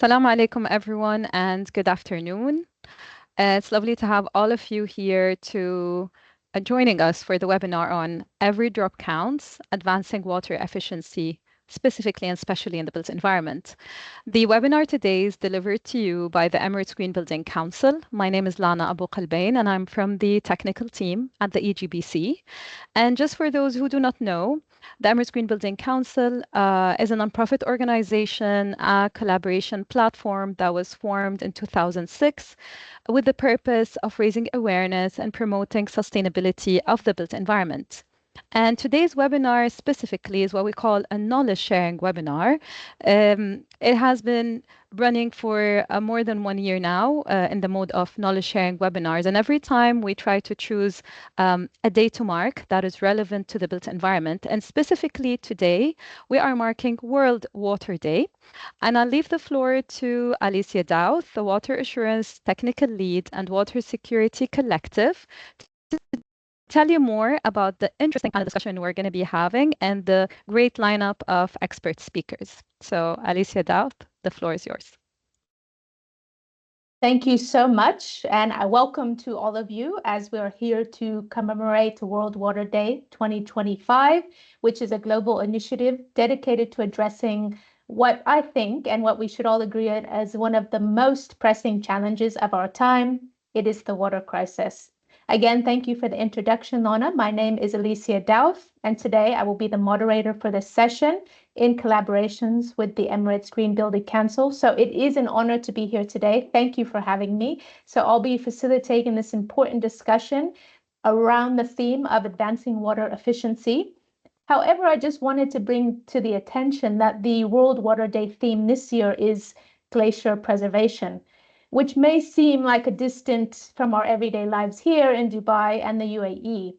Assalamu alaikum, everyone, and good afternoon. It's lovely to have all of you here to joining us for the webinar on Every Drop Counts, Advancing Water Efficiency, specifically and especially in the built environment. The webinar today is delivered to you by the Emirates Green Building Council. My name is Lana Abu Qalbain, and I'm from the technical team at the EGBC. And just for those who do not know, the Emirates Green Building Council is a nonprofit organization, a collaboration platform that was formed in 2006 with the purpose of raising awareness and promoting sustainability of the built environment. And today's webinar specifically is what we call a knowledge sharing webinar. It has been running for more than 1 year now in the mode of knowledge sharing webinars. And every time we try to choose a day to mark that is relevant to the built environment. And specifically today, we are marking World Water Day. And I'll leave the floor to Alicia Douth, the Water Assurance Technical Lead and Water Security Collective, to tell you more about the interesting panel discussion we're going to be having and the great lineup of expert speakers. So Alicia Douth, the floor is yours. Thank you so much, and I welcome to all of you as we are here to commemorate World Water Day 2025, which is a global initiative dedicated to addressing what I think and what we should all agree on as one of the most pressing challenges of our time. It is the water crisis. Again, thank you for the introduction, Lana. My name is Alicia Douth, and today I will be the moderator for this session in collaborations with the Emirates Green Building Council. So it is an honor to be here today. Thank you for having me. So I'll be facilitating this important discussion around the theme of advancing water efficiency. However, I just wanted to bring to the attention that the World Water Day theme this year is glacier preservation, which may seem like a distance from our everyday lives here in Dubai and the UAE.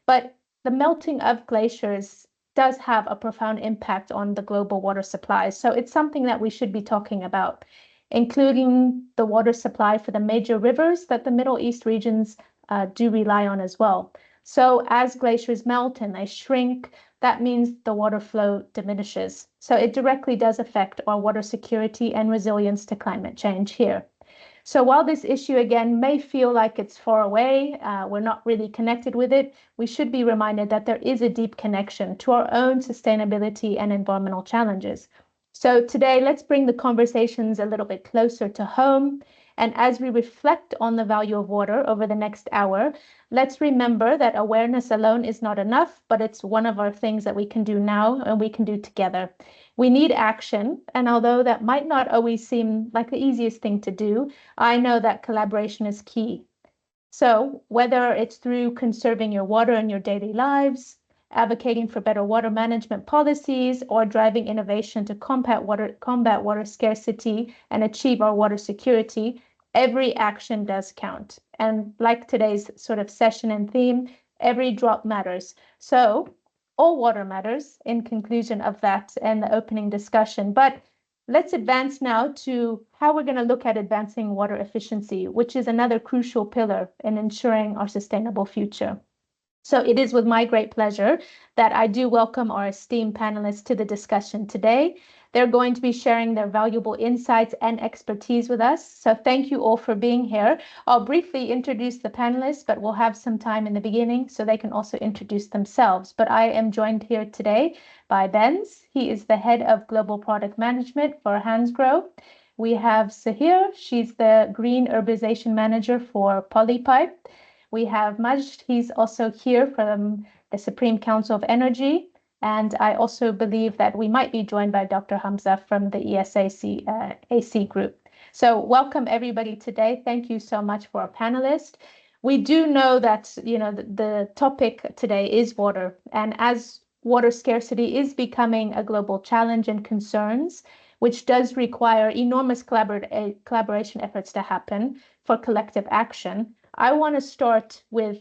But the melting of glaciers does have a profound impact on the global water supply. So it's something that we should be talking about, including the water supply for the major rivers that the Middle East regions do rely on as well. So as glaciers melt and they shrink, that means the water flow diminishes. So it directly does affect our water security and resilience to climate change here. So while this issue, again, may feel like it's far away, we're not really connected with it, we should be reminded that there is a deep connection to our own sustainability and environmental challenges. So today, let's bring the conversations a little bit closer to home. And as we reflect on the value of water over the next hour, let's remember that awareness alone is not enough, but it's one of our things that we can do now and we can do together. We need action, and although that might not always seem like the easiest thing to do, I know that collaboration is key. So whether it's through conserving your water in your daily lives, advocating for better water management policies, or driving innovation to combat water scarcity and achieve our water security, every action does count. And like today's sort of session and theme, every drop matters. So all water matters in conclusion of that and the opening discussion. But let's advance now to how we're going to look at advancing water efficiency, which is another crucial pillar in ensuring our sustainable future. So it is with my great pleasure that I do welcome our esteemed panelists to the discussion today. They're going to be sharing their valuable insights and expertise with us. So thank you all for being here. I'll briefly introduce the panelists, but we'll have some time in the beginning so they can also introduce themselves. But I am joined here today by Benz. He is the head of global product management for Hansgrohe. We have Sahir. She's the green urbanization manager for Polypipe. We have Majd, he's also here from the Supreme Council of Energy. And I also believe that we might be joined by Dr. Hamza from the ESAC AC group. So welcome everybody today. Thank you so much for our panelists. We do know that the topic today is water. And as water scarcity is becoming a global challenge and concerns, which does require enormous collaboration efforts to happen for collective action, I want to start with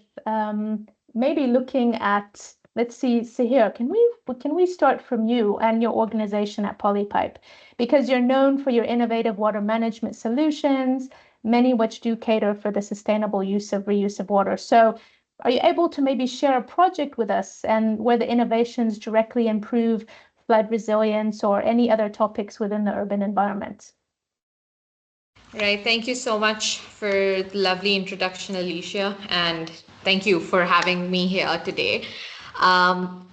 maybe looking at, let's see, Sahir, can we start from you and your organization at Polypipe? Because you're known for your innovative water management solutions, many which do cater for the sustainable reuse of water. So are you able to maybe share a project with us and where the innovations directly improve flood resilience or any other topics within the urban environment? Right. Thank you so much for the lovely introduction, Alicia, and thank you for having me here today.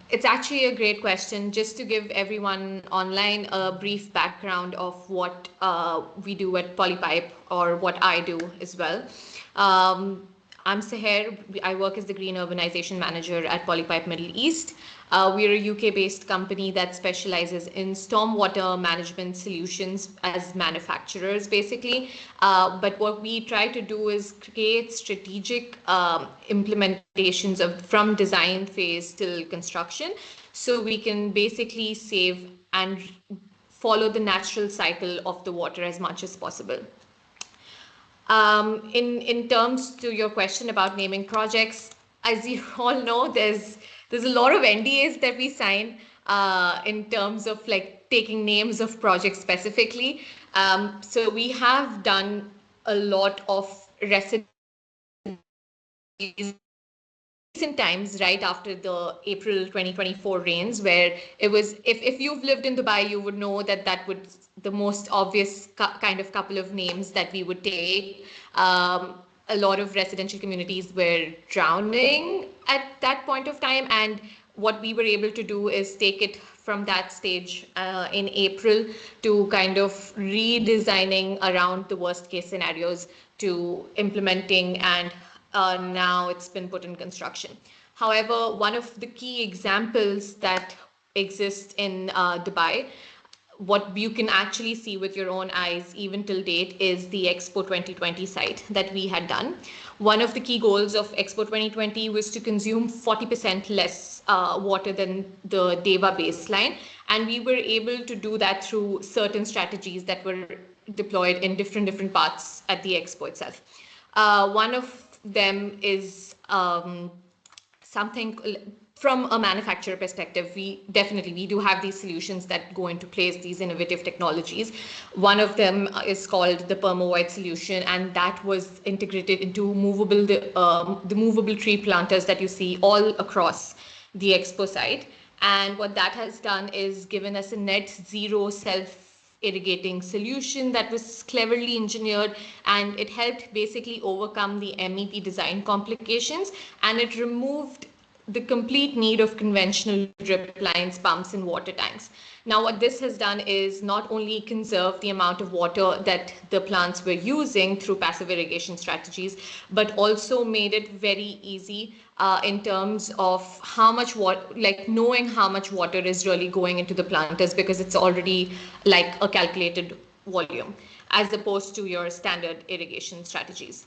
It's actually a great question. Just to give everyone online a brief background of what we do at Polypipe, or what I do as well. Um, I'm Seher. I work as the Green Urbanization Manager at Polypipe Middle East. We're a UK-based company that specializes in stormwater management solutions as manufacturers, basically. But what we try to do is create strategic implementations of from design phase till construction, so we can basically save and follow the natural cycle of the water as much as possible. In terms to your question about naming projects, as you all know, there's a lot of NDAs that we sign in terms of like taking names of projects specifically. So we have done a lot of residential communities recent times, right after the April 2024 rains, where it was, if you've lived in Dubai, you would know that that would the most obvious kind of couple of names that we would take. A lot of residential communities were drowning at that point of time, and what we were able to do is take it from that stage in April to kind of redesigning around the worst case scenarios to implementing, and now it's been put in construction. However, one of the key examples that exist in Dubai, what you can actually see with your own eyes even till date, is the Expo 2020 site that we had done. One of the key goals of Expo 2020 was to consume 40% less water than the DEWA baseline, and we were able to do that through certain strategies that were deployed in different parts at the Expo itself. One of them is something from a manufacturer perspective. We do have these solutions that go into place, these innovative technologies. One of them is called the perma-void solution, and that was integrated into the movable tree planters that you see all across the expo site. And what that has done is given us a net zero self irrigating solution that was cleverly engineered, and it helped basically overcome the MEP design complications, and it removed the complete need of conventional drip lines, pumps, and water tanks. Now, what this has done is not only conserve the amount of water that the plants were using through passive irrigation strategies, but also made it very easy in terms of how much water, like knowing how much water is really going into the planters, because it's already like a calculated volume, as opposed to your standard irrigation strategies.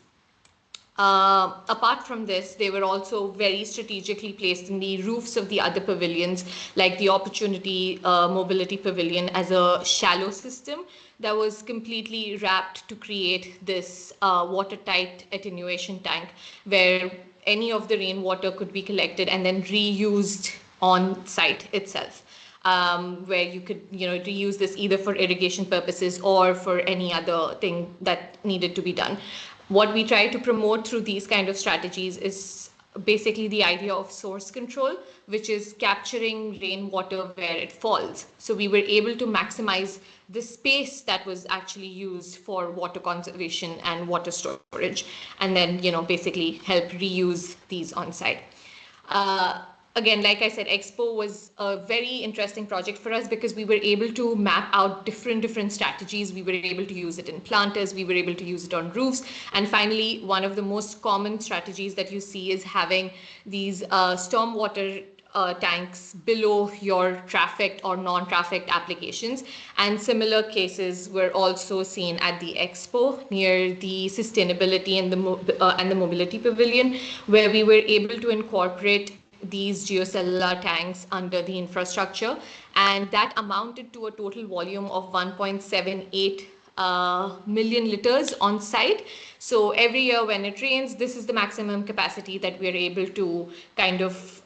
Apart from this, they were also very strategically placed in the roofs of the other pavilions, like the Opportunity Mobility Pavilion, as a shallow system that was completely wrapped to create this watertight attenuation tank, where any of the rainwater could be collected and then reused on site itself. Where you could, reuse this either for irrigation purposes or for any other thing that needed to be done. What we try to promote through these kind of strategies is basically the idea of source control, which is capturing rainwater where it falls. So we were able to maximize the space that was actually used for water conservation and water storage, and then, basically help reuse these on site. Again, like I said, Expo was a very interesting project for us because we were able to map out different strategies. We were able to use it in planters, we were able to use it on roofs, and finally, one of the most common strategies that you see is having these stormwater tanks below your trafficked or non-trafficked applications. And similar cases were also seen at the expo near the sustainability and the mobility pavilion, where we were able to incorporate these geocellular tanks under the infrastructure, and that amounted to a total volume of 1.78 million liters on site. So every year when it rains, this is the maximum capacity that we are able to kind of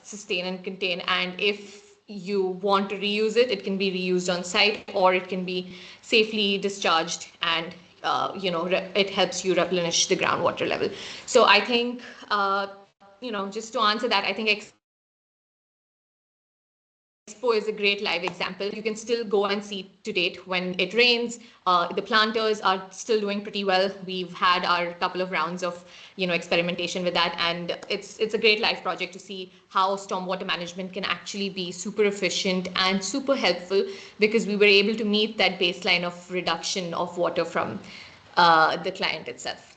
sustain and contain. And if you want to reuse it, it can be reused on site, or it can be safely discharged, and it helps you replenish the groundwater level. So I think just to answer that, I think Expo was a very interesting project for us. Expo is a great live example. You can still go and see to date when it rains. The planters are still doing pretty well. We've had our couple of rounds of experimentation with that, and it's a great live project to see how stormwater management can actually be super efficient and super helpful, because we were able to meet that baseline of reduction of water from the client itself.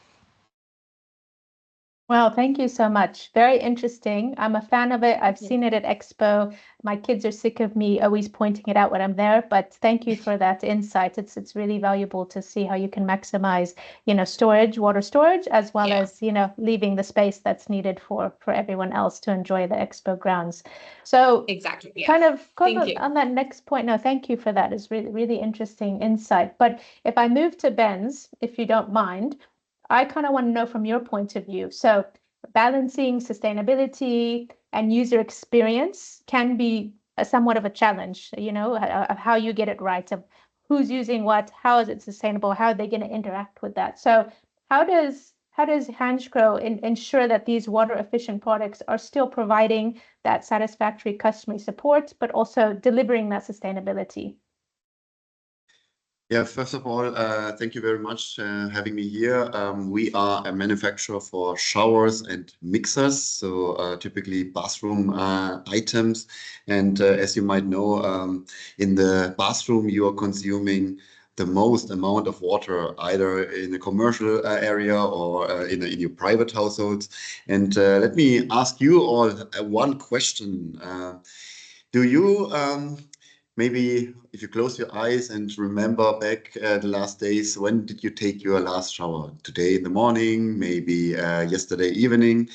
Well, thank you so much. Very interesting. I'm a fan of it. I've seen it at Expo. My kids are sick of me always pointing it out when I'm there, but thank you for that insight. It's really valuable to see how you can maximize, storage, water storage, as well as, leaving the space that's needed for everyone else to enjoy the Expo grounds. So exactly, yeah. kind of Thank you. on that next point. No, thank you for that. It's really, really interesting insight. But if I move to Ben's, if you don't mind, I kind of want to know from your point of view. So balancing sustainability and user experience can be somewhat of a challenge, of how you get it right, of who's using what, how is it sustainable, how are they going to interact with that. So how does Hansgrohe ensure that these water efficient products are still providing that satisfactory customer support, but also delivering that sustainability? Yeah, first of all, thank you very much having me here. We are a manufacturer for showers and mixers, so typically bathroom items. And as you might know, in the bathroom, you are consuming the most amount of water, either in a commercial area or in your private households. And let me ask you all one question. Do you maybe if you close your eyes and remember back the last days, when did you take your last shower? Today in the morning, maybe yesterday evening.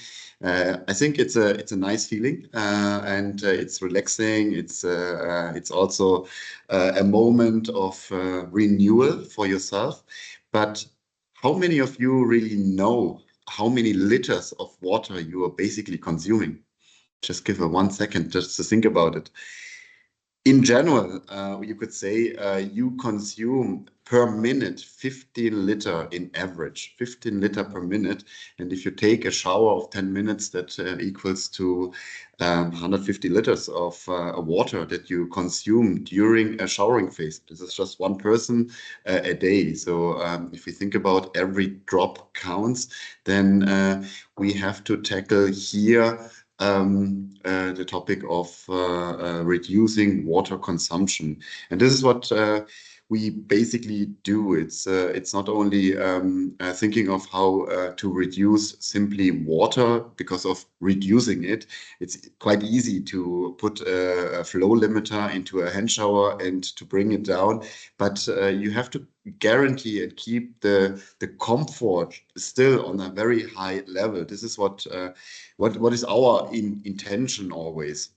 I think it's a nice feeling and it's relaxing. It's also a moment of renewal for yourself. But how many of you really know how many liters of water you are basically consuming? Just give a 1 second just to think about it. In general, you could say you consume per minute 15 liter in average, 15 liter per minute. And if you take a shower of 10 minutes, that equals to 150 liters of water that you consume during a showering phase. This is just one person a day. So if we think about every drop counts, then we have to tackle here the topic of reducing water consumption. And this is what we basically do. It's not only thinking of how to reduce simply water because of reducing it. It's quite easy to put a flow limiter into a hand shower and to bring it down, but you have to guarantee and keep the comfort still on a very high level. This is what is our intention always.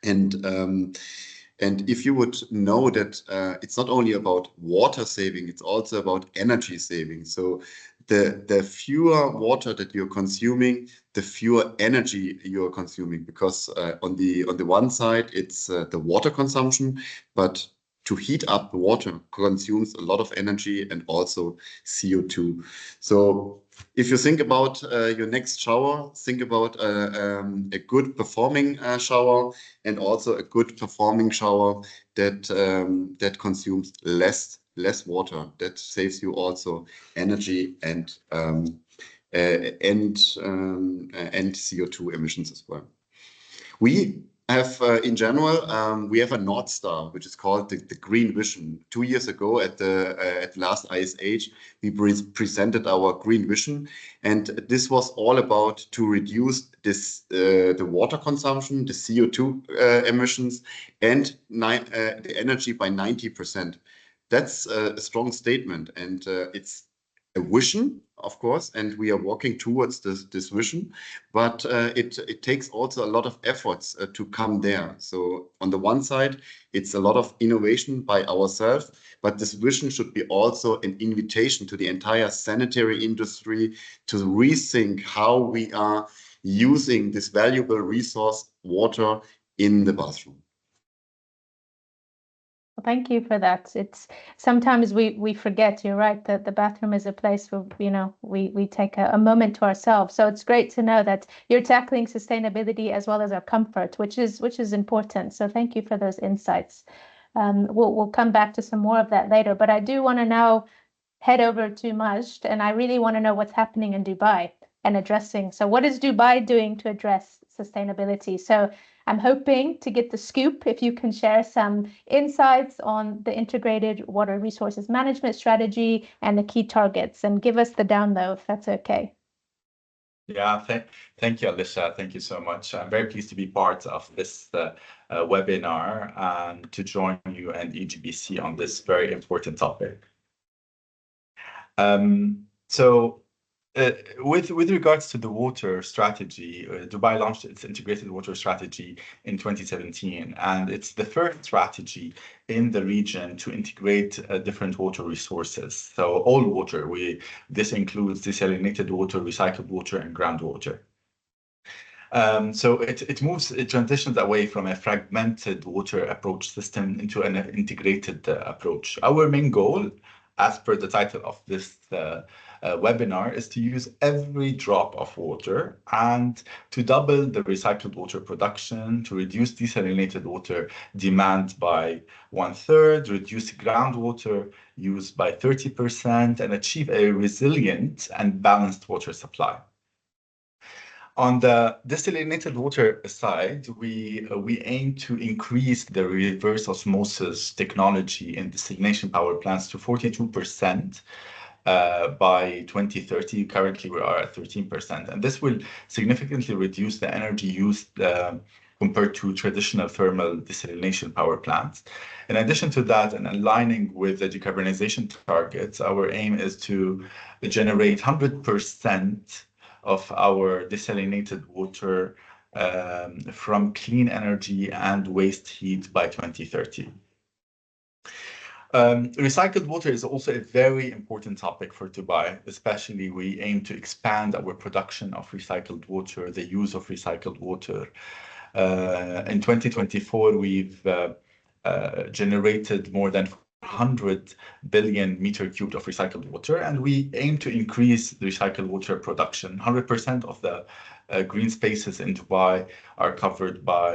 And if you would know that it's not only about water saving, it's also about energy saving. So the fewer water that you're consuming, the fewer energy you're consuming, because on the one side it's the water consumption, but to heat up the water consumes a lot of energy and also CO2. So if you think about your next shower, think about a good performing shower and also a good performing shower that consumes less water. That saves you also energy and CO2 emissions as well. We have, in general, we have a North Star, which is called the Green Vision. 2 years ago at the last ISH, we presented our Green Vision, and this was all about to reduce the water consumption, the CO2 emissions, and the energy by 90%. That's a strong statement, and it's a vision, of course, and we are working towards this vision, but it takes also a lot of efforts to come there. So on the one side, it's a lot of innovation by ourselves, but this vision should be also an invitation to the entire sanitary industry to rethink how we are using this valuable resource, water, in the bathroom. thank you for that. It's sometimes we forget, you're right, that the bathroom is a place where, we take a moment to ourselves. So it's great to know that you're tackling sustainability as well as our comfort, which is important. So thank you for those insights. We'll come back to some more of that later, but I do want to now head over to Majd, and I really want to know what's happening in Dubai and addressing. So what is Dubai doing to address sustainability? So I'm hoping to get the scoop if you can share some insights on the integrated water resources management strategy and the key targets, and give us the down low if that's okay. Yeah, thank you, Alicia. Thank you so much. I'm very pleased to be part of this webinar and to join you and EGBC on this very important topic. With regards to the water strategy, Dubai launched its integrated water strategy in 2017, and it's the first strategy in the region to integrate different water resources. So all water, this includes desalinated water, recycled water, and groundwater. So it transitions away from a fragmented water approach system into an integrated approach. Our main goal, as per the title of this webinar, is to use every drop of water and to double the recycled water production, to reduce desalinated water demand by 1/3, reduce groundwater use by 30%, and achieve a resilient and balanced water supply. On the desalinated water side, we aim to increase the reverse osmosis technology in desalination power plants to 42% by 2030. Currently, we are at 13%, and this will significantly reduce the energy used compared to traditional thermal desalination power plants. In addition to that, and aligning with the decarbonization targets, our aim is to generate 100% of our desalinated water from clean energy and waste heat by 2030. Recycled water is also a very important topic for Dubai, especially we aim to expand our production of recycled water, the use of recycled water. In 2024, we've generated more than 100 billion meter cubed of recycled water, and we aim to increase the recycled water production. 100% of the green spaces in Dubai are covered by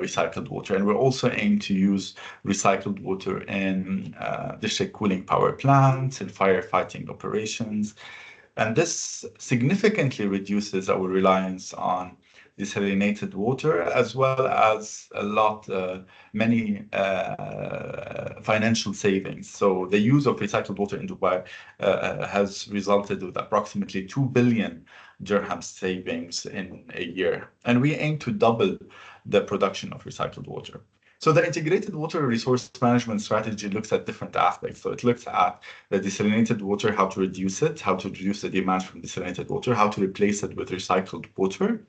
recycled water, and we also aim to use recycled water in district cooling power plants and firefighting operations. And this significantly reduces our reliance on desalinated water, as well as many financial savings. So the use of recycled water in Dubai has resulted with approximately 2 billion dirham savings in a year. And we aim to double the production of recycled water. So the integrated water resource management strategy looks at different aspects. So it looks at the desalinated water, how to reduce it, how to reduce the demand from desalinated water, how to replace it with recycled water,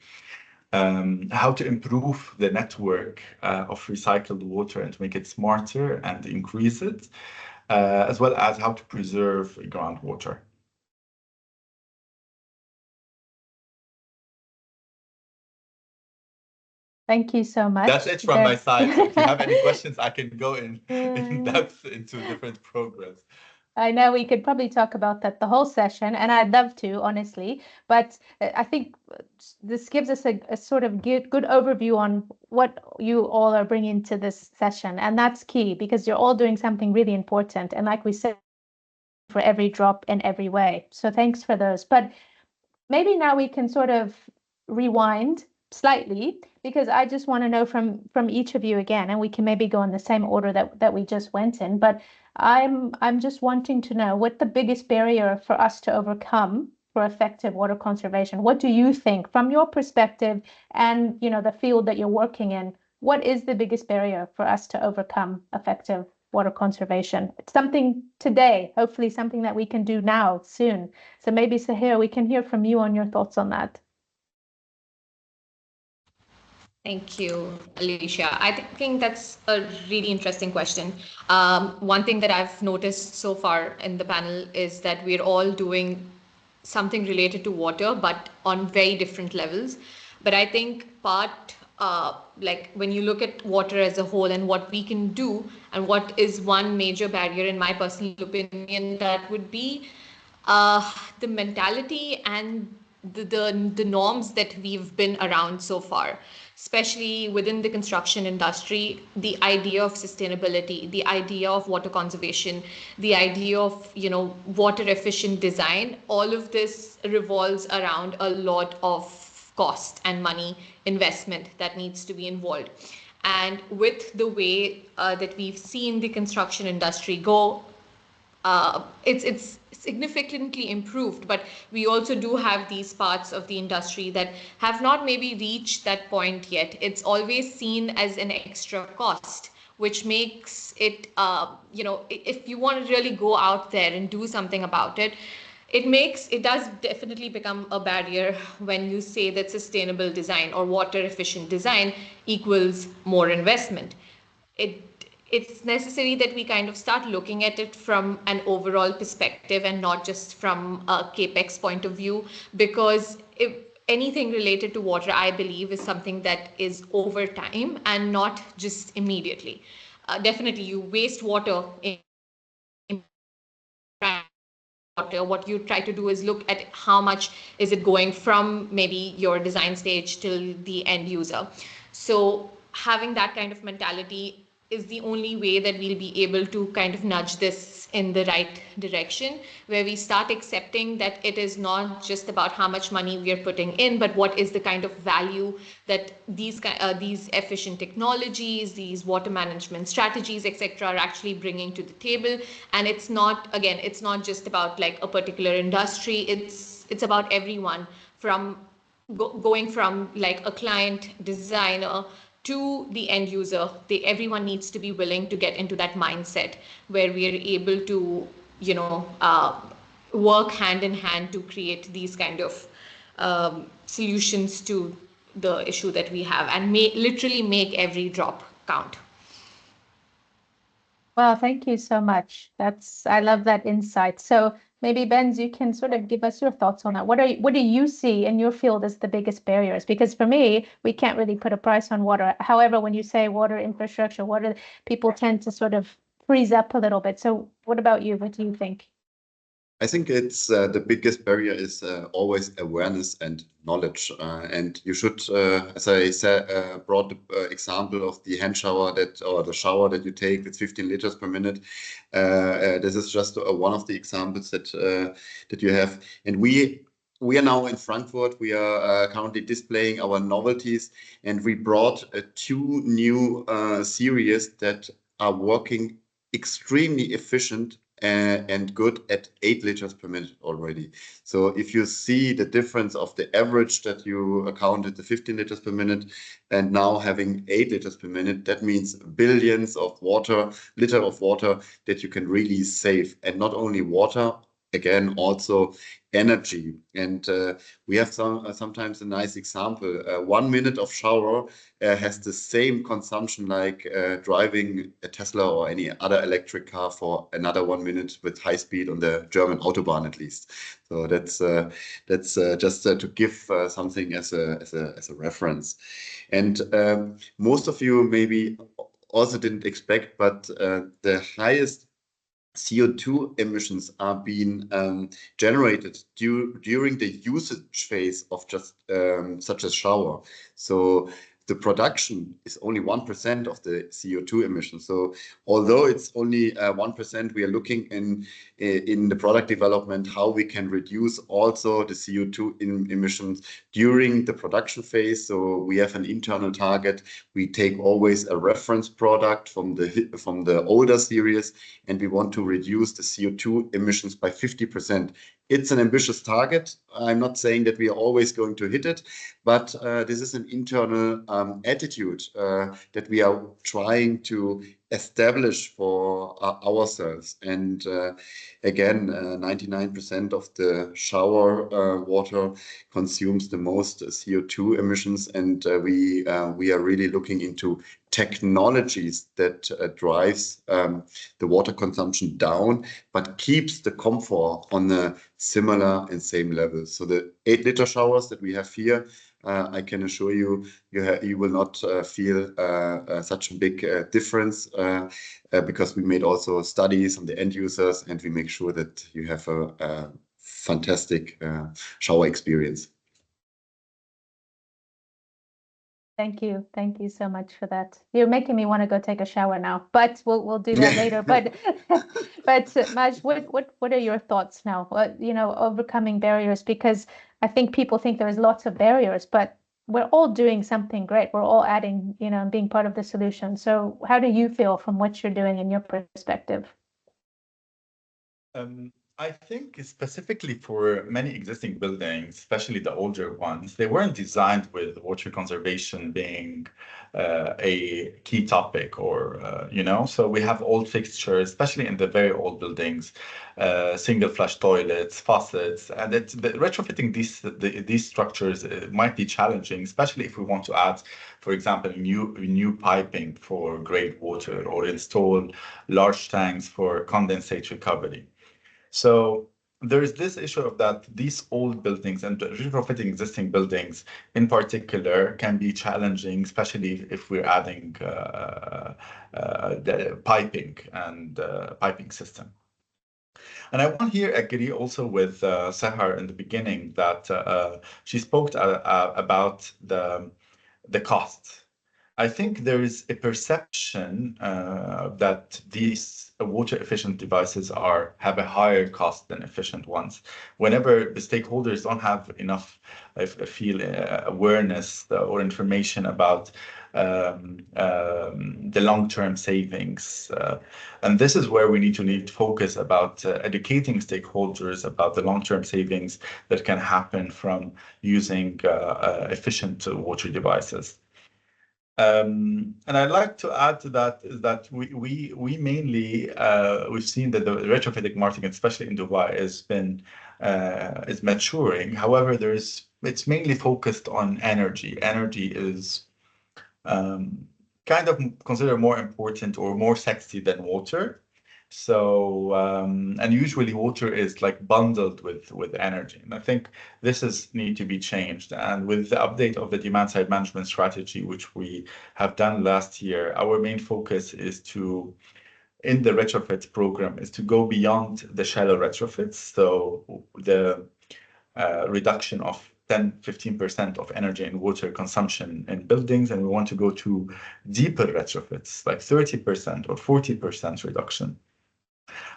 how to improve the network of recycled water and to make it smarter and increase it, as well as how to preserve groundwater. Thank you so much. That's it from my side. So if you have any questions, I can go in depth into different programs. I know we could probably talk about that the whole session, and I'd love to, honestly, but I think this gives us a sort of good overview on what you all are bringing to this session, and that's key because you're all doing something really important, and like we said, for every drop in every way. So thanks for those. But maybe now we can sort of rewind slightly, because I just want to know from each of you again, and we can maybe go in the same order that we just went in, but I'm just wanting to know what the biggest barrier for us to overcome for effective water conservation. What do you think from your perspective and the field that you're working in? What is the biggest barrier for us to overcome effective water conservation? It's something today, hopefully something that we can do now soon. So maybe Sahir, we can hear from you on your thoughts on that. Thank you, Alicia. I think that's a really interesting question. One thing that I've noticed so far in the panel is that we're all doing something related to water, but on very different levels. But I think part like when you look at water as a whole and what we can do, and what is one major barrier, in my personal opinion, that would be the mentality and the norms that we've been around so far, especially within the construction industry. The idea of sustainability, the idea of water conservation, the idea of, you know, water efficient design, all of this revolves around a lot of cost and money investment that needs to be involved. And with the way that we've seen the construction industry go, it's significantly improved, but we also do have these parts of the industry that have not maybe reached that point yet. It's always seen as an extra cost, which makes it, you know, if you want to really go out there and do something about it, it does definitely become a barrier when you say that sustainable design or water efficient design equals more investment. it it's necessary that we kind of start looking at it from an overall perspective and not just from a capex point of view, because if anything related to water, I believe, is something that is over time and not just immediately. Definitely you waste water in water. What you try to do is look at how much is it going from maybe your design stage till the end user. So having that kind of mentality is the only way that we'll be able to kind of nudge this in the right direction, where we start accepting that it is not just about how much money we are putting in, but what is the kind of value that these efficient technologies, these water management strategies, etc., are actually bringing to the table. And it's not, again, it's not just about like a particular industry. It's about everyone, from going from like a client designer to the end user. Everyone needs to be willing to get into that mindset where we are able to, you know, work hand in hand to create these kind of solutions to the issue that we have, and literally make every drop count. Well, thank you so much. I love that insight. So maybe Benz, you can sort of give us your thoughts on that. What do you see in your field as the biggest barriers? Because for me, we can't really put a price on water. However, when you say water infrastructure, water, people tend to sort of freeze up a little bit. So what about you? What do you think? I think it's the biggest barrier is always awareness and knowledge. And you should, as I said, brought the example of the hand shower or the shower that you take, it's 15 liters per minute. This is just one of the examples that you have. And we are now in Frankfurt. We are currently displaying our novelties, and we brought two new series that are working extremely efficient and good at 8 liters per minute already. So if you see the difference of the average that you counted, the 15 liters per minute, and now having 8 liters per minute, that means billions of liter of water that you can really save. And not only water, again, also energy. And we have sometimes a nice example. 1 minute of shower has the same consumption like driving a Tesla or any other electric car for another 1 minute with high speed on the German Autobahn, at least. So that's just to give something as a reference. And most of you maybe also didn't expect, but the highest CO2 emissions are being generated during the usage phase of just such a shower. So the production is only 1% of the CO2 emissions. So although it's only 1%, we are looking in the product development how we can reduce also the CO2 emissions during the production phase. So we have an internal target. We take always a reference product from the older series, and we want to reduce the CO2 emissions by 50%. It's an ambitious target. I'm not saying that we are always going to hit it, but this is an internal attitude that we are trying to establish for ourselves. And again, 99% of the shower water consumes the most CO2 emissions, and we are really looking into technologies that drives the water consumption down, but keeps the comfort on a similar and same level. So the 8 liter showers that we have here I can assure you, you will not feel such a big difference because we made also studies on the end users, and we make sure that you have a fantastic shower experience. Thank you. Thank you so much for that. You're making me want to go take a shower now, but we'll do that later. But Maj, what are your thoughts now? Overcoming barriers, because I think people think there's lots of barriers, but we're all doing something great. We're all adding, and being part of the solution. So how do you feel from what you're doing in your perspective? I think specifically for many existing buildings, especially the older ones, they weren't designed with water conservation being a key topic, so we have old fixtures, especially in the very old buildings, single flush toilets, faucets, and retrofitting these structures might be challenging, especially if we want to add, for example, new piping for grey water or install large tanks for condensate recovery. So there is this issue of that these old buildings and retrofitting existing buildings in particular can be challenging, especially if we're adding the piping and piping system. And I want here agree also with Sahar in the beginning that she spoke about the cost. I think there is a perception that these water-efficient devices have a higher cost than efficient ones. Whenever the stakeholders don't have enough, I feel, awareness or information about the long-term savings. And this is where we need to focus about educating stakeholders about the long-term savings that can happen from using efficient water devices. And I'd like to add to that is that we mainly we've seen that the retrofitting market, especially in Dubai, is maturing. However, it's mainly focused on energy. Energy is kind of considered more important or more sexy than water. So and usually water is like bundled with energy, and I think this need to be changed. And with the update of the demand side management strategy, which we have done last year, our main focus is in the retrofit program is to go beyond the shallow retrofits. So the reduction of 10-15% of energy and water consumption in buildings, and we want to go to deeper retrofits, like 30% or 40% reduction.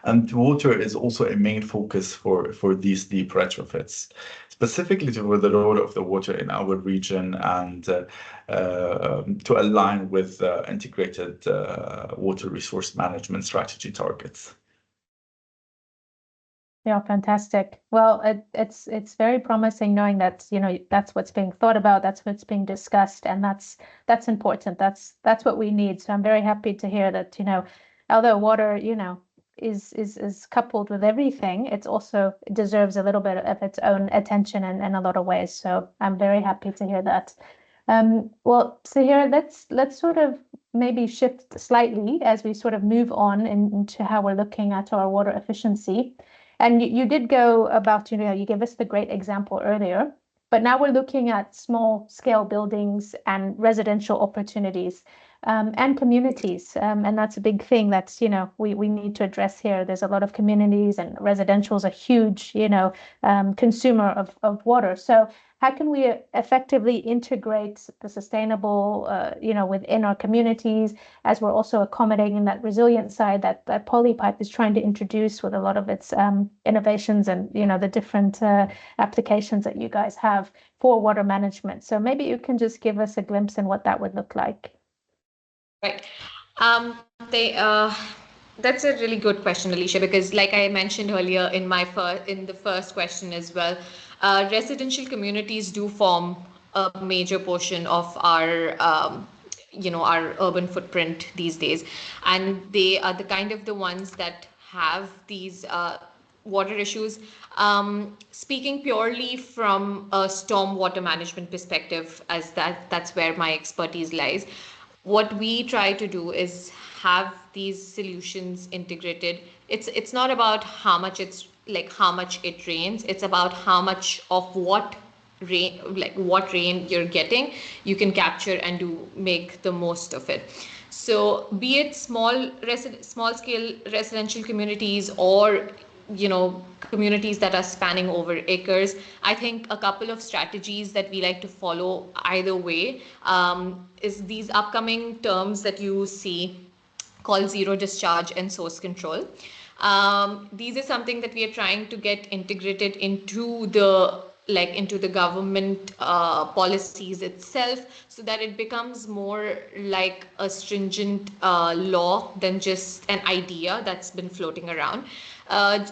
And water is also a main focus for these deep retrofits, specifically for the role of the water in our region and to align with integrated water resource management strategy targets. Yeah, fantastic. Well, it's very promising knowing that that's what's being thought about, that's what's being discussed, and that's important. That's what we need. So I'm very happy to hear that although water is coupled with everything, it deserves a little bit of its own attention in a lot of ways. So I'm very happy to hear that. Well, so here let's sort of maybe shift slightly as we sort of move on into how we're looking at our water efficiency. And you did go about, you gave us the great example earlier, but now we're looking at small scale buildings and residential opportunities and communities. And that's a big thing that, we need to address here. There's a lot of communities, and residential is a huge, consumer of water. So how can we effectively integrate the sustainable, within our communities, as we're also accommodating that resilient side that Polypipe is trying to introduce with a lot of its innovations and, the different applications that you guys have for water management. So maybe you can just give us a glimpse in what that would look like. Right. That's a really good question, Alicia, because like I mentioned earlier in the first question as well, residential communities do form a major portion of our our urban footprint these days, and they are the ones that have these water issues. Speaking purely from a storm water management perspective, as that's where my expertise lies, what we try to do is have these solutions integrated. It's not about how much it rains, it's about how much of what rain, like what rain you're getting, you can capture and make the most of it. So be it small scale residential communities or communities that are spanning over acres, I think a couple of strategies that we like to follow either way is these upcoming terms that you see called zero discharge and source control. These are something that we are trying to get integrated into the government policies itself, so that it becomes more like a stringent law than just an idea that's been floating around. Uh,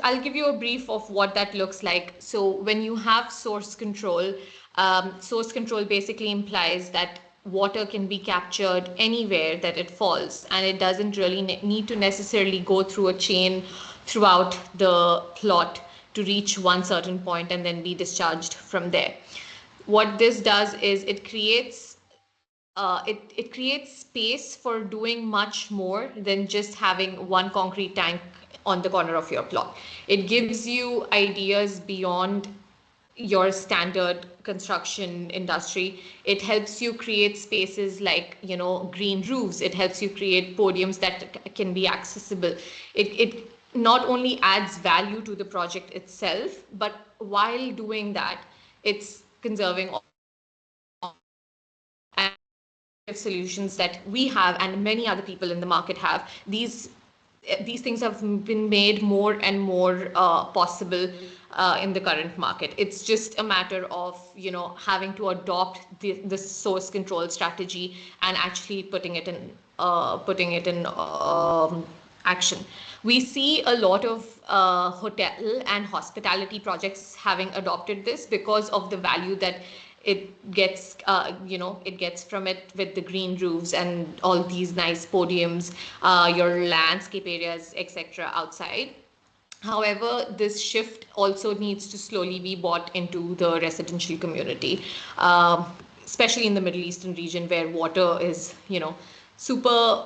I'll give you a brief of what that looks like. So when you have source control basically implies that water can be captured anywhere that it falls, and it doesn't really need to necessarily go through a chain throughout the plot to reach one certain point and then be discharged from there. What this does is it creates space for doing much more than just having one concrete tank on the corner of your plot. It gives you ideas beyond your standard construction industry. It helps you create spaces like, green roofs. It helps you create podiums that can be accessible. It not only adds value to the project itself, but while doing that, it's conserving solutions that we have and many other people in the market have. These things have been made more and more possible in the current market. It's just a matter of having to adopt the source control strategy and actually putting it in action. We see a lot of hotel and hospitality projects having adopted this because of the value that it gets from it, with the green roofs and all these nice podiums, your landscape areas, etc. outside. However, this shift also needs to slowly be brought into the residential community, especially in the Middle Eastern region, where water is, super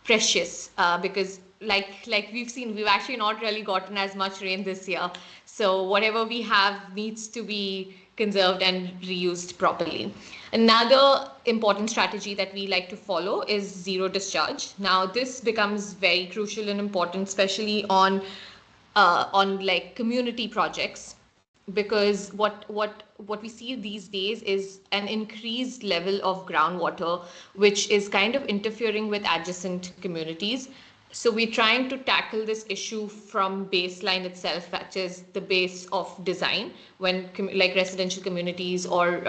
precious, because like we've actually not really gotten as much rain this year. So whatever we have needs to be conserved and reused properly. Another important strategy that we like to follow is zero discharge. Now, this becomes very crucial and important, especially on like community projects, because what we see these days is an increased level of groundwater, which is kind of interfering with adjacent communities. So we're trying to tackle this issue from baseline itself, which is the base of design, when like residential communities or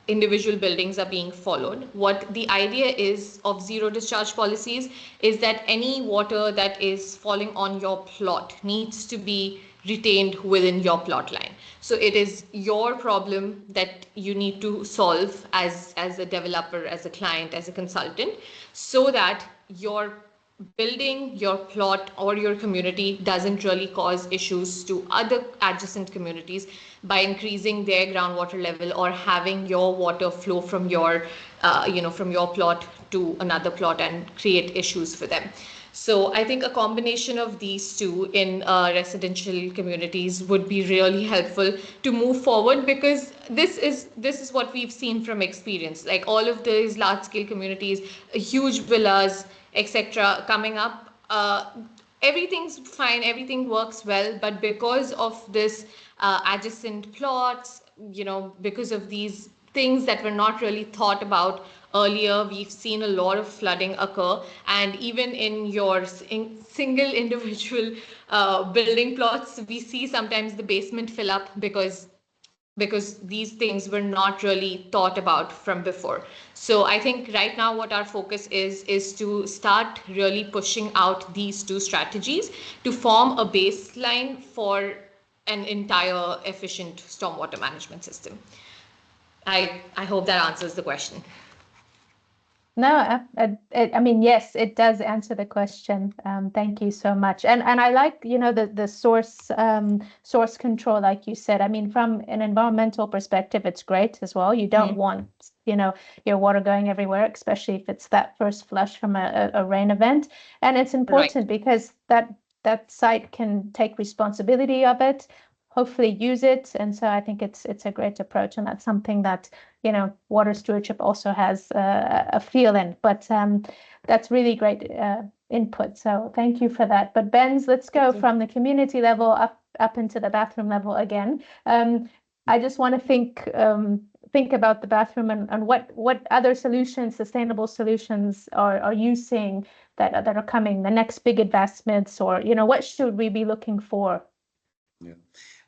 individual buildings are being followed. What the idea is of zero discharge policies is that any water that is falling on your plot needs to be retained within your plot line. So it is your problem that you need to solve as a developer, as a client, as a consultant, so that your building, your plot, or your community doesn't really cause issues to other adjacent communities by increasing their groundwater level or having your water flow from your plot to another plot and create issues for them. So I think a combination of these two in residential communities would be really helpful to move forward, because this is what we've seen from experience. Like all of these large scale communities, huge villas, etc. coming up, everything's fine, everything works well, but because of this adjacent plots, because of these things that were not really thought about earlier, we've seen a lot of flooding occur. And even in your single individual building plots, we see sometimes the basement fill up because these things were not really thought about from before. So I think right now what our focus is to start really pushing out these two strategies to form a baseline for an entire efficient stormwater management system. I hope that answers the question. No, I mean, yes, it does answer the question. Thank you so much. And I like, the source control, like you said. I mean, from an environmental perspective, it's great as well. You don't want, your water going everywhere, especially if it's that first flush from a rain event. And it's important because that site can take responsibility of it. hopefully use it. And so I think it's a great approach, and that's something that, you know, water stewardship also has a feel in. But that's really great input. So thank you for that. But Benz, let's go from the community level up into the bathroom level again. I just want to think about the bathroom and what other solutions, sustainable solutions, are you seeing that are coming, the next big investments, or, you know, what should we be looking for? Yeah.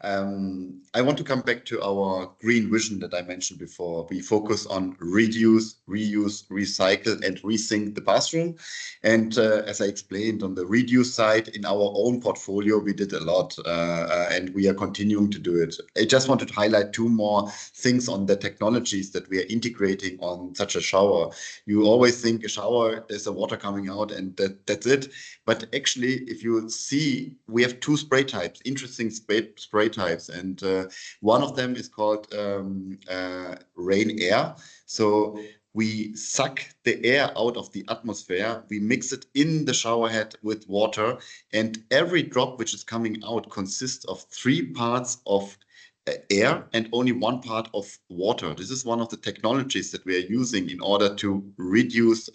I want to come back to our green vision that I mentioned before. We focus on reduce, reuse, recycle, and rethink the bathroom. And as I explained, on the reduce side, in our own portfolio, we did a lot, and we are continuing to do it. I just wanted to highlight two more things on the technologies that we are integrating on such a shower. You always think a shower, there's a water coming out, and that's it. But actually, if you see, we have two spray types, interesting spray types, and one of them is called rain air. So we suck the air out of the atmosphere, we mix it in the shower head with water, and every drop which is coming out consists of 3 parts of air and only 1 part of water. This is one of the technologies that we are using in order to reduce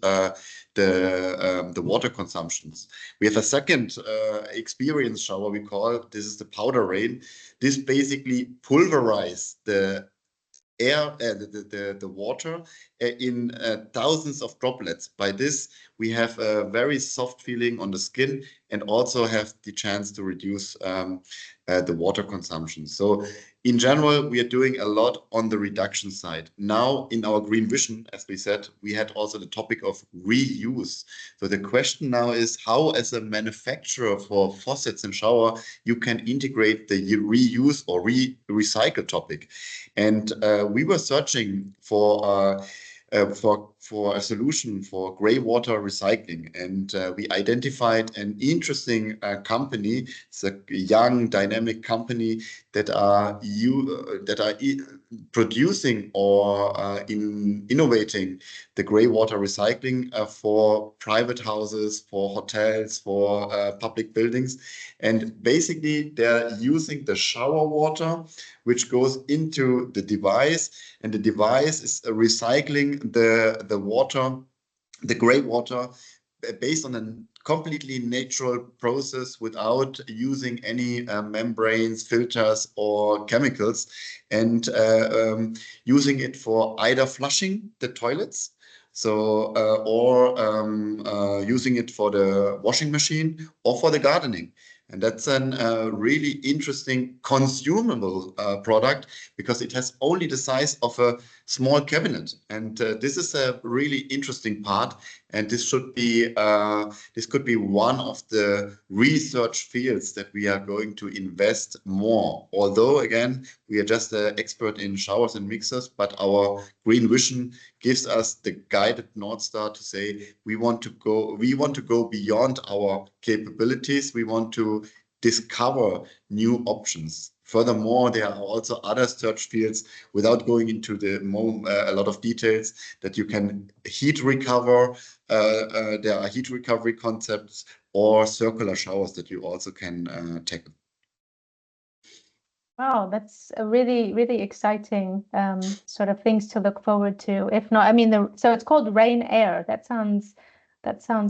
the water consumptions. We have a second experience shower we call, this is the powder rain. This basically pulverize the air, the water in thousands of droplets. By this, we have a very soft feeling on the skin and also have the chance to reduce the water consumption. So in general, we are doing a lot on the reduction side. Now, in our green vision, as we said, we had also the topic of reuse. So the question now is how, as a manufacturer for faucets and shower, you can integrate the reuse or recycle topic. And we were searching for a solution for gray water recycling, and we identified an interesting company. It's a young, dynamic company that are producing or innovating the gray water recycling for private houses, for hotels, for public buildings. And basically, they're using the shower water, which goes into the device, and the device is recycling the water, the gray water, based on a completely natural process without using any membranes, filters, or chemicals, and using it for either flushing the toilets, so or using it for the washing machine or for the gardening. And that's a really interesting consumable product, because it has only the size of a small cabinet. And this is a really interesting part. And this should be this could be one of the research fields that we are going to invest more. Although again, we are just an expert in showers and mixers, but our green vision gives us the guided North Star to say we want to go beyond our capabilities. We want to discover new options. Furthermore, there are also other search fields, without going into a lot of details, that you can heat recover. There are heat recovery concepts or circular showers that you also can tackle. Wow, that's a really, really exciting sort of things to look forward to. If not, I mean, so it's called rain air. That sounds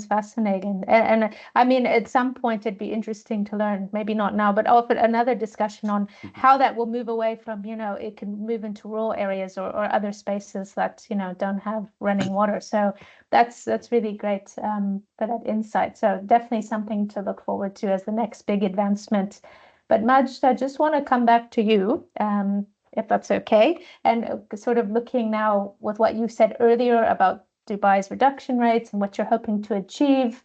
fascinating. And I mean, at some point it'd be interesting to learn, maybe not now, but offer another discussion on how that will move away from, you know, it can move into rural areas or other spaces that, you know, don't have running water. So that's really great for that insight. So definitely something to look forward to as the next big advancement. But Majd, I just want to come back to you, if that's okay, and sort of looking now with what you said earlier about Dubai's reduction rates and what you're hoping to achieve.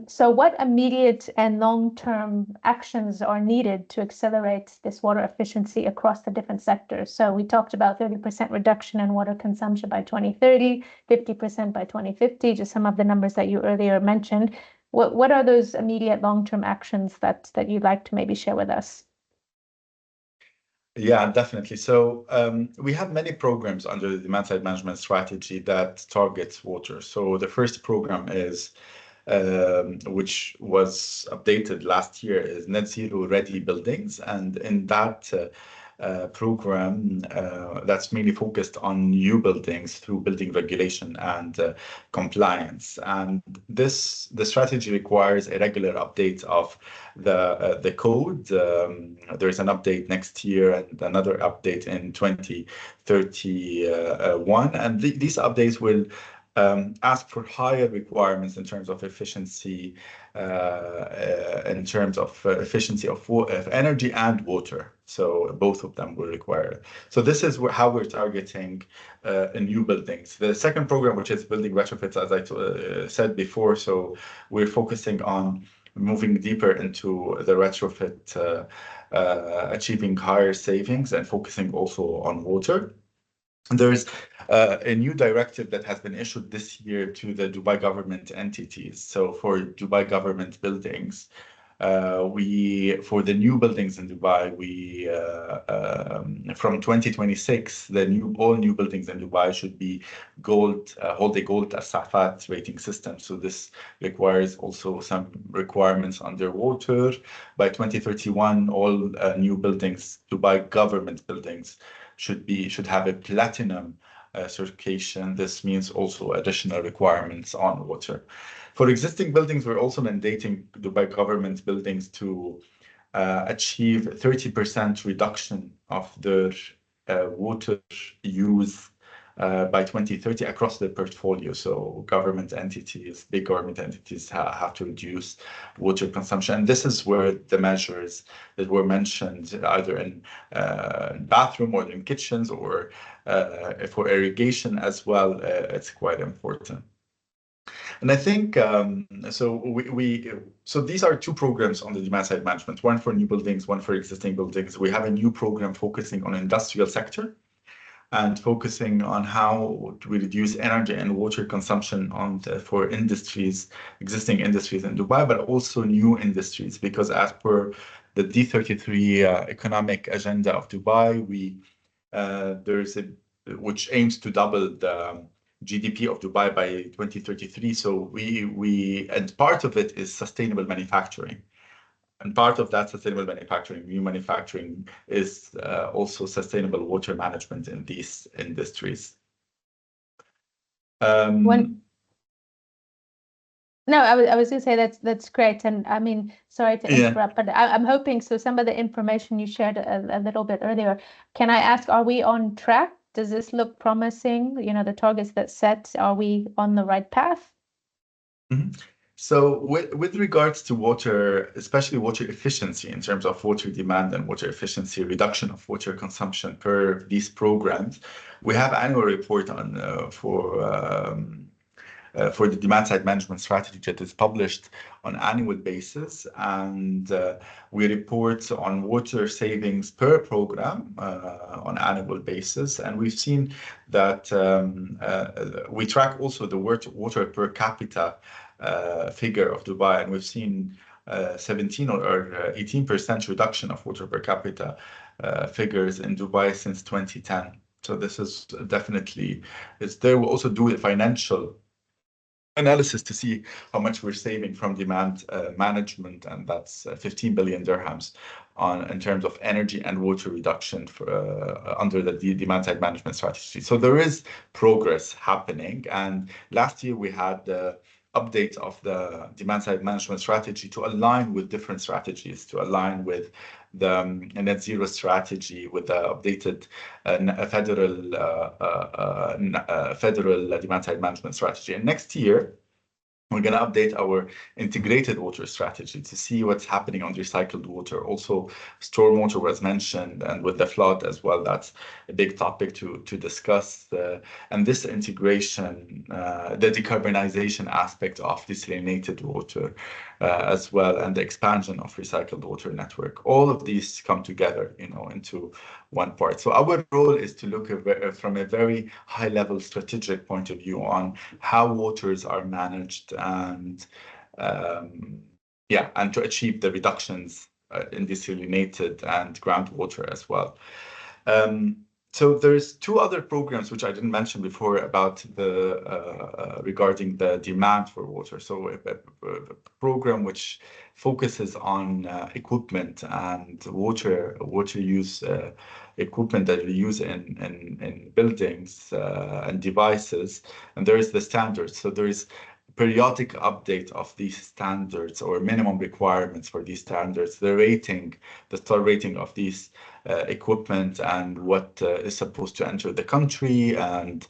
So what immediate and long-term actions are needed to accelerate this water efficiency across the different sectors? So we talked about 30% reduction in water consumption by 2030, 50% by 2050, just some of the numbers that you earlier mentioned. What are those immediate long-term actions that you'd like to maybe share with us? Yeah, definitely. So we have many programs under the demand-side management strategy that targets water. So the first program is which was updated last year, is net zero ready buildings. And in that program that's mainly focused on new buildings through building regulation and compliance. And the strategy requires a regular update of the code. There's an update next year and another update in 2031. And these updates will ask for higher requirements in terms of efficiency, of energy and water. So both of them will require it. So this is how we're targeting new buildings. The second program, which is building retrofits, as I said before, so we're focusing on moving deeper into the retrofit, achieving higher savings and focusing also on water. There's a new directive that has been issued this year to the Dubai government entities. So for Dubai government buildings, for the new buildings in Dubai, from 2026, all new buildings in Dubai should be hold a gold Safat rating system. So this requires also some requirements underwater. By 2031, all new buildings, Dubai government buildings, should have a platinum certification. This means also additional requirements on water. For existing buildings, we're also mandating Dubai government buildings to achieve 30% reduction of their water use by 2030 across the portfolio. So government entities, big government entities have to reduce water consumption. And this is where the measures that were mentioned, either in bathroom or in kitchens or for irrigation as well, it's quite important. And I think so these are two programs on the demand side management, one for new buildings, one for existing buildings. We have a new program focusing on industrial sector and focusing on how we reduce energy and water consumption for industries, existing industries in Dubai, but also new industries, because as per the D33 economic agenda of Dubai, which aims to double the GDP of Dubai by 2033. So and part of it is sustainable manufacturing. And part of that sustainable manufacturing, new manufacturing, is also sustainable water management in these industries. No, I was going to say that's great. And I mean, sorry to interrupt, but I'm hoping, so some of the information you shared a little bit earlier, can I ask, are we on track? Does this look promising? You know, the targets that set, are we on the right path? Mm-hmm. So with regards to water, especially water efficiency in terms of water demand and water efficiency, reduction of water consumption per these programs, we have annual report for the demand side management strategy that is published on annual basis, and we report on water savings per program on annual basis. And we've seen that we track also the water per capita figure of Dubai, and we've seen 17 or 18% reduction of water per capita figures in Dubai since 2010. So this is definitely, there. We'll also do a financial analysis to see how much we're saving from demand management, and that's 15 billion dirhams in terms of energy and water reduction under the demand side management strategy. So there is progress happening, and last year we had the update of the demand side management strategy to align with different strategies, to align with the net zero strategy, with the updated federal demand side management strategy. And next year, we're going to update our integrated water strategy to see what's happening on recycled water. Also, stormwater was mentioned, and with the flood as well, that's a big topic to discuss. And this integration, the decarbonization aspect of desalinated water as well, and the expansion of recycled water network. All of these come together, into one part. So our role is to look from a very high level strategic point of view on how waters are managed, and and to achieve the reductions in desalinated and groundwater as well. So there's two other programs which I didn't mention before about the regarding the demand for water. So a program which focuses on equipment and water use equipment that we use in buildings and devices, and there is the standards. So there is periodic update of these standards or minimum requirements for these standards, the star rating of these equipment and what is supposed to enter the country, and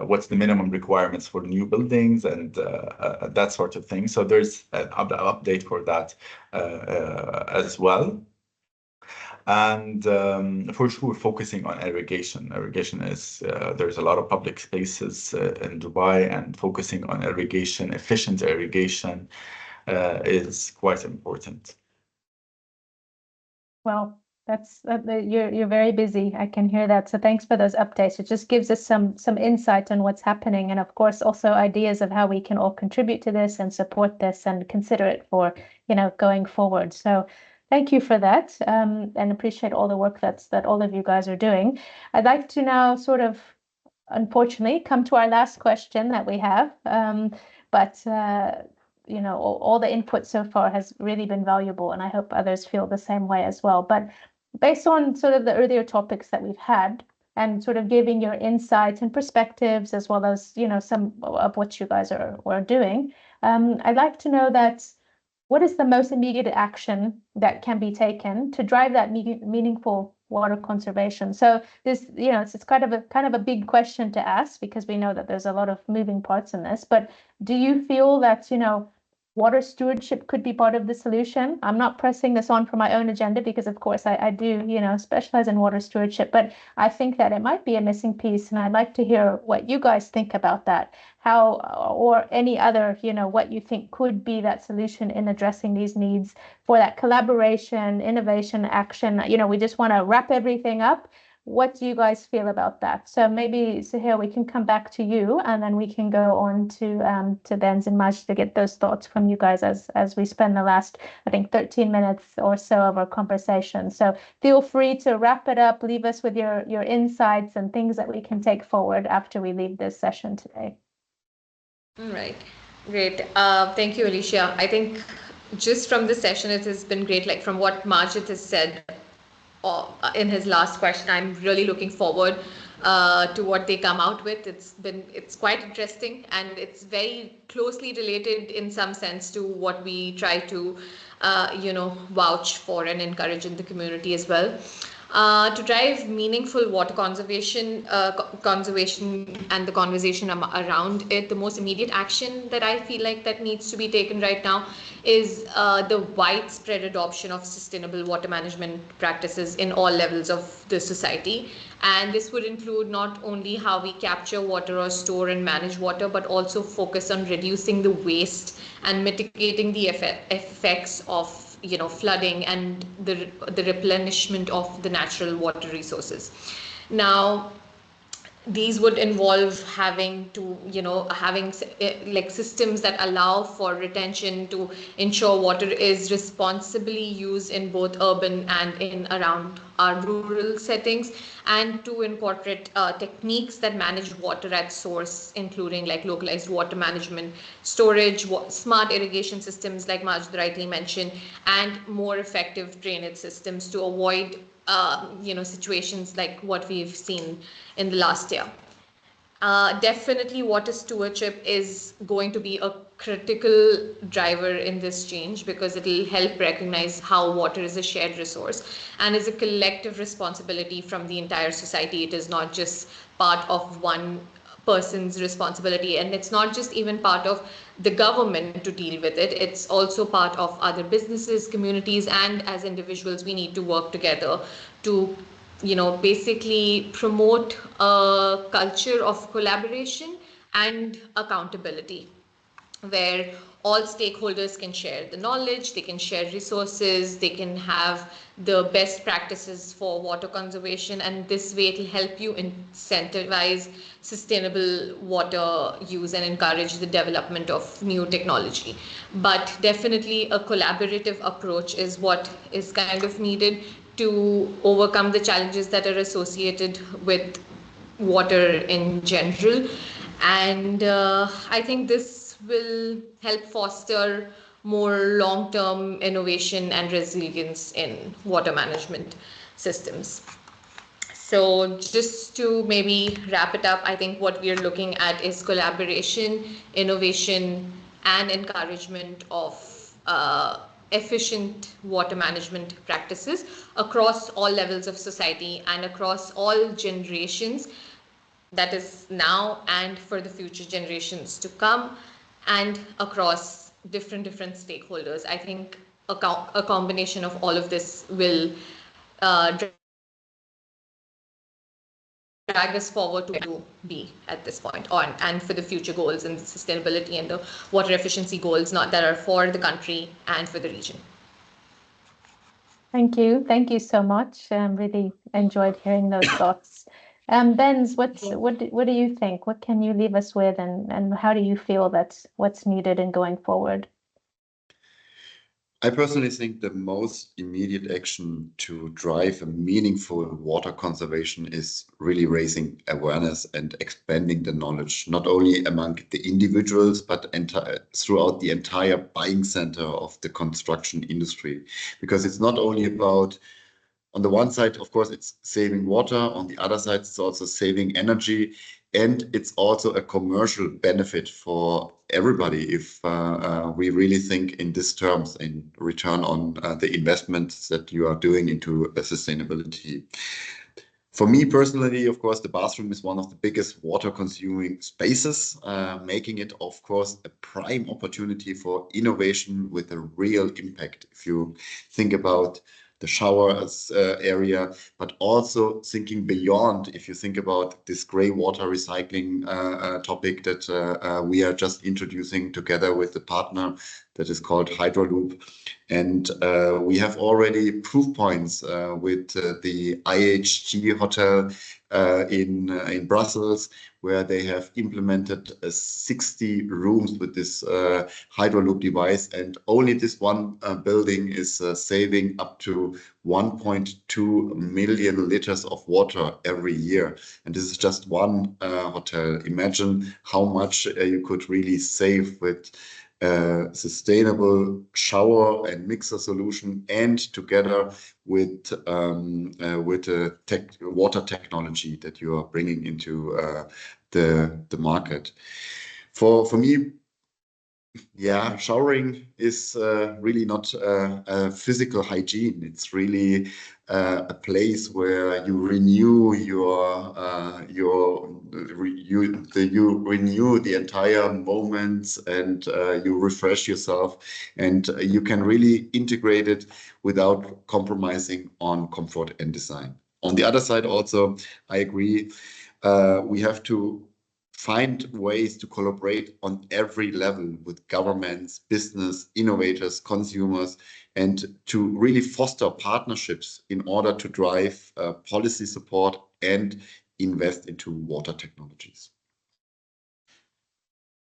what's the minimum requirements for new buildings and that sort of thing. So there's an update for that as well. And for sure, focusing on irrigation. Irrigation is, there's a lot of public spaces in Dubai, and focusing on irrigation, efficient irrigation is quite important. Well, you're very busy. I can hear that. So thanks for those updates. It just gives us some insight on what's happening, and of course also ideas of how we can all contribute to this and support this and consider it for, going forward. So thank you for that, and appreciate all the work that all of you guys are doing. I'd like to now sort of, unfortunately, come to our last question that we have. But all the input so far has really been valuable, and I hope others feel the same way as well. But based on sort of the earlier topics that we've had, and sort of giving your insights and perspectives, as well as, some of what you guys are doing, I'd like to know that what is the most immediate action that can be taken to drive that meaningful water conservation? So this, it's kind of a big question to ask, because we know that there's a lot of moving parts in this. But do you feel that, water stewardship could be part of the solution? I'm not pressing this on for my own agenda, because of course I do, specialize in water stewardship, but I think that it might be a missing piece, and I'd like to hear what you guys think about that. How, or any other, what you think could be that solution in addressing these needs for that collaboration, innovation, action. We just want to wrap everything up. What do you guys feel about that? So maybe, Sahil, we can come back to you, and then we can go on to Benz and Maj to get those thoughts from you guys as we spend the last, I think, 13 minutes or so of our conversation. So feel free to wrap it up, leave us with your insights and things that we can take forward after we leave this session today. All right, great. Thank you, Alicia. I think just from this session, it has been great. Like from what Majid has said in his last question, I'm really looking forward to what they come out with. It's quite interesting, and it's very closely related in some sense to what we try to vouch for and encourage in the community as well. To drive meaningful water conservation and the conversation around it, the most immediate action that I feel like that needs to be taken right now is the widespread adoption of sustainable water management practices in all levels of the society. And this would include not only how we capture water or store and manage water, but also focus on reducing the waste and mitigating the effects of flooding and the replenishment of the natural water resources. Now, these would involve having like systems that allow for retention to ensure water is responsibly used in both urban and in around our rural settings, and to incorporate techniques that manage water at source, including like localized water management, storage, smart irrigation systems like Majid rightly mentioned, and more effective drainage systems to avoid situations like what we've seen in the last year. Definitely water stewardship is going to be a critical driver in this change, because it will help recognize how water is a shared resource and is a collective responsibility from the entire society. It is not just part of one person's responsibility, and it's not just even part of the government to deal with it. It's also part of other businesses, communities, and as individuals we need to work together to basically promote a culture of collaboration and accountability, where all stakeholders can share the knowledge, they can share resources, they can have the best practices for water conservation, and this way it will help you incentivize sustainable water use and encourage the development of new technology. But definitely a collaborative approach is what is kind of needed to overcome the challenges that are associated with water in general. And I think this will help foster more long-term innovation and resilience in water management systems. So just to maybe wrap it up, I think what we are looking at is collaboration, innovation, and encouragement of efficient water management practices across all levels of society and across all generations, that is now and for the future generations to come, and across different stakeholders. I think a combination of all of this will drag us forward to be at this point on, and for the future goals and the sustainability and the water efficiency goals not that are for the country and for the region. Thank you. Thank you so much. Really enjoyed hearing those thoughts. Benz, what do you think? What can you leave us with, and how do you feel that's what's needed in going forward? I personally think the most immediate action to drive a meaningful water conservation is really raising awareness and expanding the knowledge, not only among the individuals, but throughout the entire buying center of the construction industry. Because it's not only about, on the one side, of course, it's saving water. On the other side, it's also saving energy. And it's also a commercial benefit for everybody if we really think in these terms, in return on the investments that you are doing into sustainability. For me personally, of course, the bathroom is one of the biggest water consuming spaces, making it, of course, a prime opportunity for innovation with a real impact. If you think about the showers area, but also thinking beyond, if you think about this gray water recycling topic that we are just introducing together with the partner that is called Hydroloop. And we have already proof points with the IHG hotel in Brussels, where they have implemented 60 rooms with this Hydroloop device. And only this one building is saving up to 1.2 million liters of water every year. And this is just one hotel. Imagine how much you could really save with sustainable shower and mixer solution, and together with the water technology that you are bringing into the market. For me, yeah, showering is really not a physical hygiene. It's really a place where you renew you renew the entire moments, and you refresh yourself, and you can really integrate it without compromising on comfort and design. On the other side, also, I agree, we have to find ways to collaborate on every level with governments, business, innovators, consumers, and to really foster partnerships in order to drive policy support and invest into water technologies.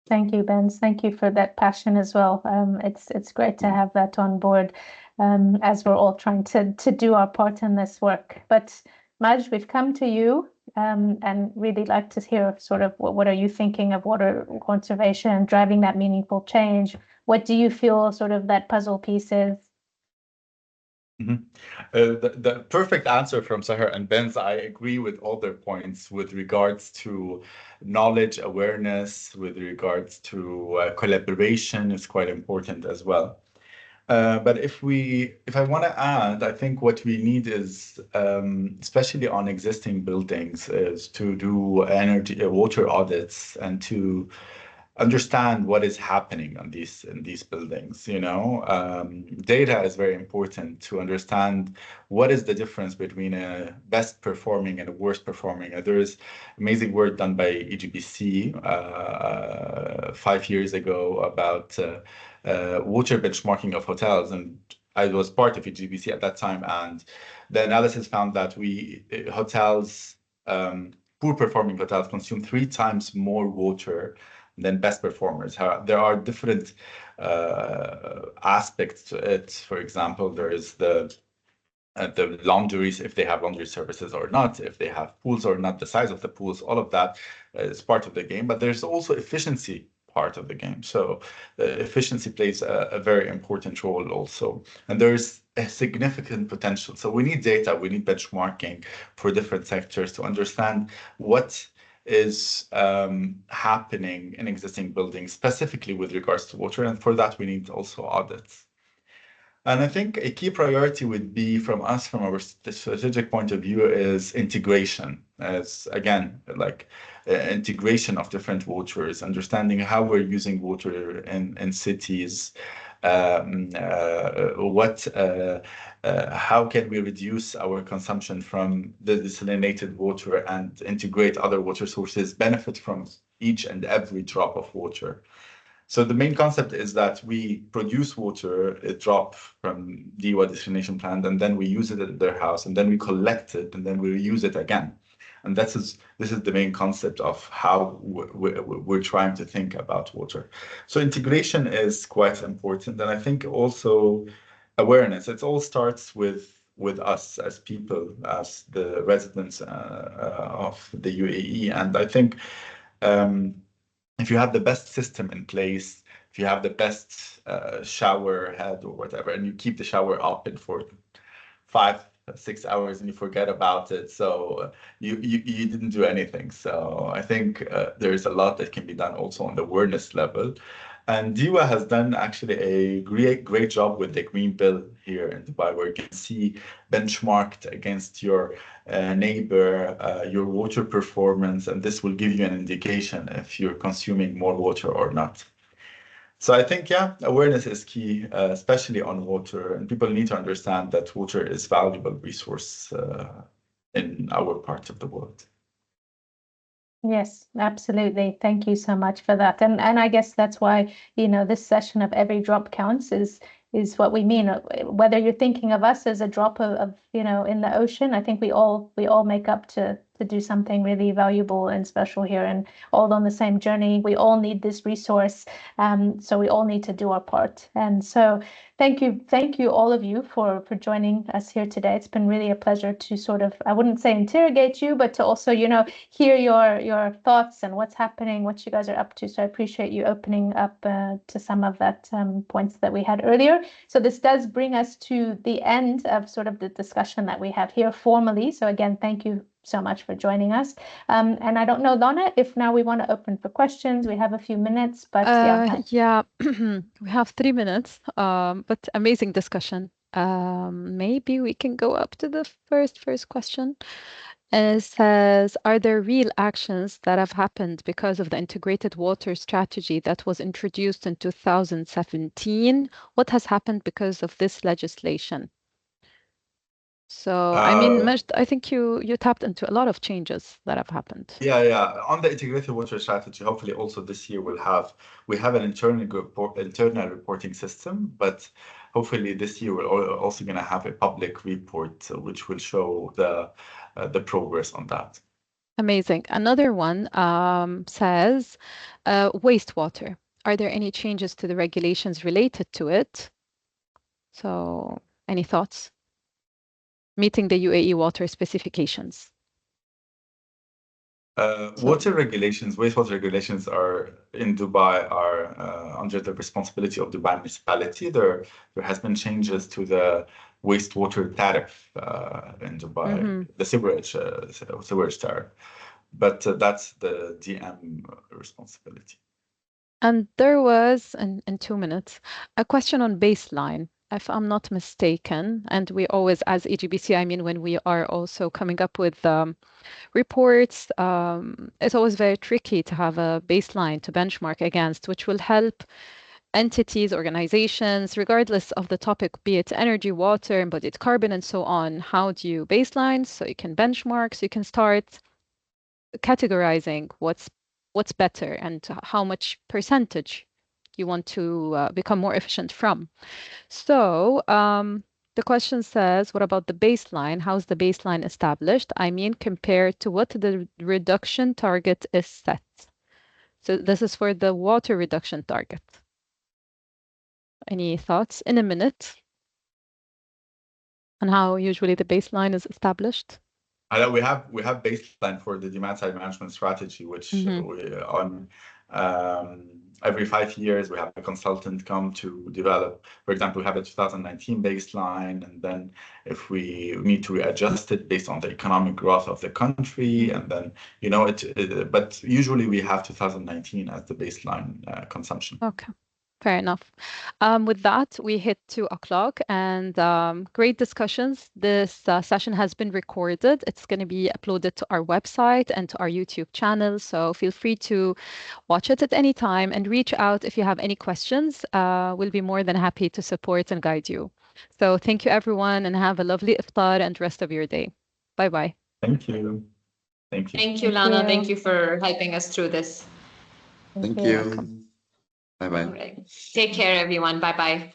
Thank you, Benz. Thank you for that passion as well. It's great to have that on board as we're all trying to do our part in this work. But Maj, we've come to you and really like to hear sort of what are you thinking of water conservation, driving that meaningful change? What do you feel sort of that puzzle piece is? The perfect answer from Sahar and Benz. I agree with all their points with regards to knowledge, awareness, with regards to collaboration is quite important as well. But if I want to add, I think what we need is, especially on existing buildings, is to do water audits and to understand what is happening in these buildings. You know, data is very important to understand what is the difference between a best performing and a worst performing. There is amazing work done by EGBC 5 years ago about water benchmarking of hotels, and I was part of EGBC at that time, and the analysis found that poor performing hotels consume 3 times more water than best performers. There are different aspects to it. For example, there is the the laundries, if they have laundry services or not, if they have pools or not, the size of the pools, all of that is part of the game. But there's also efficiency part of the game. So efficiency plays a very important role also. And there's a significant potential. So we need data, we need benchmarking for different sectors to understand what is happening in existing buildings, specifically with regards to water. And for that, we need also audits. And I think a key priority would be from us, from our strategic point of view, is integration. As again, like integration of different waters, understanding how we're using water in cities, how can we reduce our consumption from the desalinated water and integrate other water sources, benefit from each and every drop of water. So the main concept is that we produce water, a drop from DEWA desalination plant, and then we use it at their house, and then we collect it, and then we reuse it again. And this is the main concept of how we're trying to think about water. So integration is quite important, and I think also awareness. It all starts with us as people, as the residents of the UAE, and I think. If you have the best system in place, if you have the best shower head or whatever, and you keep the shower open for 5-6 hours and you forget about it, so you didn't do anything. So I think there's a lot that can be done also on the awareness level. And DEWA has done actually a great job with the Green Bill here in Dubai, where you can see benchmarked against your neighbor, your water performance, and this will give you an indication if you're consuming more water or not. So I think, yeah, awareness is key, especially on water, and people need to understand that water is valuable resource in our part of the world. Yes, absolutely. Thank you so much for that. And I guess that's why, this session of Every Drop Counts is what we mean. Whether you're thinking of us as a drop of in the ocean, I think we all make up to do something really valuable and special here, and all on the same journey. We all need this resource, so we all need to do our part. And so thank you all of you for joining us here today. It's been really a pleasure to sort of, I wouldn't say interrogate you, but to also hear your thoughts and what's happening, what you guys are up to. So I appreciate you opening up to some of that points that we had earlier. So this does bring us to the end of sort of the discussion that we have here formally. So again, thank you so much for joining us. And I don't know, Donna, if now we want to open for questions. We have a few minutes, but yeah, we have 3 minutes, but amazing discussion. Maybe we can go up to the first question. It says, are there real actions that have happened because of the integrated water strategy that was introduced in 2017? What has happened because of this legislation? So, I mean, Majd, I think you tapped into a lot of changes that have happened. Yeah. On the integrated water strategy, hopefully also this year we have an internal reporting system, but hopefully this year we're also going to have a public report which will show the progress on that. Amazing. Another one says wastewater. Are there any changes to the regulations related to it? So, any thoughts? Meeting the UAE water specifications. Water regulations, wastewater regulations are in Dubai are under the responsibility of Dubai municipality. There has been changes to the wastewater tariff in Dubai, the sewage tariff, but that's the DM responsibility. And there was, in 2 minutes, a question on baseline, if I'm not mistaken. And we always, as EGBC, I mean, when we are also coming up with reports, it's always very tricky to have a baseline to benchmark against, which will help entities, organizations, regardless of the topic, be it energy, water, embodied carbon, and so on. How do you baseline so you can benchmark, so you can start categorizing what's better and how much percentage you want to become more efficient from. So the question says, what about the baseline? How's the baseline established? I mean, compared to what the reduction target is set. So this is for the water reduction target. Any thoughts in a minute? and how usually the baseline is established? We have baseline for the demand side management strategy, which we on every 5 years we have a consultant come to develop. For example, we have a 2019 baseline, and then if we need to readjust it based on the economic growth of the country, and then but usually we have 2019 as the baseline consumption. Okay. Fair enough. With that, we hit 2 o'clock, and great discussions. This session has been recorded. It's going to be uploaded to our website and to our YouTube channel. So feel free to watch it at any time and reach out if you have any questions. We'll be more than happy to support and guide you. So thank you, everyone, and have a lovely iftar and rest of your day. Bye-bye. Thank you. Thank you. Thank you, Lana. Thank you for helping us through this. Thank You're you. welcome. Bye-bye. All right. Take care, everyone. Bye-bye.